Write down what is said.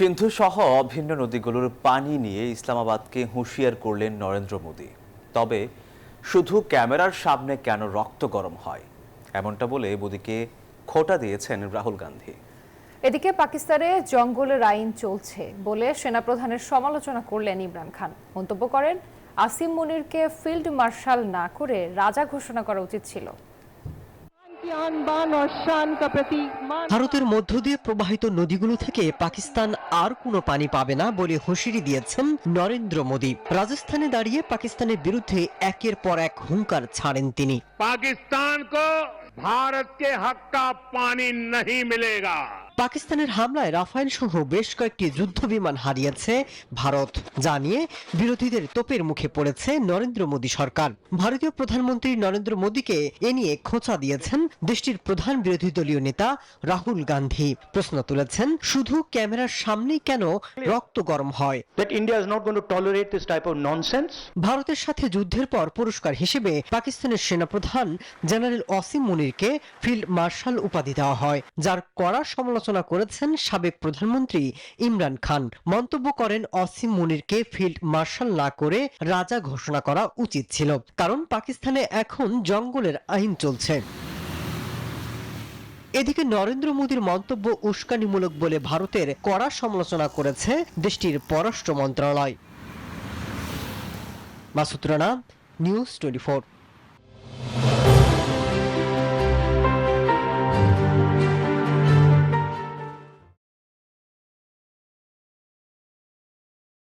সিন্ধু সহ ভিন্ন নদীগুলোর পানি নিয়ে ইসলামাবাদকে হুঁশিয়ার করলেন নরেন্দ্র মোদী। তবে শুধু ক্যামেরার সামনে কেন রক্ত গরম হয়, এমনটা বলে মোদীকে খোঁটা দিয়েছেন রাহুল গান্ধী। এদিকে পাকিস্তানে জঙ্গলের আইন চলছে বলে সেনাপ্রধানের সমালোচনা করলেন ইমরান খান। মন্তব্য করেন, আসিম মুনিরকে ফিল্ড মার্শাল না করে রাজা ঘোষণা করা উচিত ছিল। ভারতের মধ্য দিয়ে প্রবাহিত নদীগুলো থেকে পাকিস্তান আর কোনো পানি পাবে না বলে হুঁশিয়ারি দিয়েছেন নরেন্দ্র মোদী। রাজস্থানে দাঁড়িয়ে পাকিস্তানের বিরুদ্ধে একের পর এক হুঙ্কার ছাড়েন তিনি। पाकिस्तान को भारत के हक का पानी नहीं मिलेगा। পাকিস্তানের হামলায় রাফায়েল সহ বেশ কয়েকটি যুদ্ধ বিমান হারিয়েছে ভারত, জানিয়ে বিরোধীদের তোপের মুখে পড়েছে নরেন্দ্র মোদী সরকার। ভারতীয় প্রধানমন্ত্রী নরেন্দ্র মোদীকে এ নিয়ে খোঁচা দিয়েছেন দেশটির প্রধান বিরোধী দলীয় নেতা রাহুল গান্ধী। প্রশ্ন তুলেছেন, শুধু ক্যামেরার সামনেই কেন রক্ত গরম হয়। India is not going to tolerate this type of nonsense. ভারতের সাথে যুদ্ধের পর পুরস্কার হিসেবে পাকিস্তানের সেনাপ্রধান জেনারেল আসিম মুনিরকে ফিল্ড মার্শাল উপাধি দেওয়া হয়, যার কড়া সমালোচনা করেছেন সাবেক প্রধানমন্ত্রী ইমরান খান। মন্তব্য করেন, আসিম মুনিরকে ফিল্ড মার্শাল না করে রাজা ঘোষণা করা উচিত ছিল, কারণ পাকিস্তানে এখন জঙ্গলের আইন চলছে। এদিকে নরেন্দ্র মোদীর মন্তব্য উস্কানিমূলক বলে ভারতের কড়া সমালোচনা করেছে দেশটির পররাষ্ট্র মন্ত্রণালয়। মাসুদ রানা, নিউজ 24।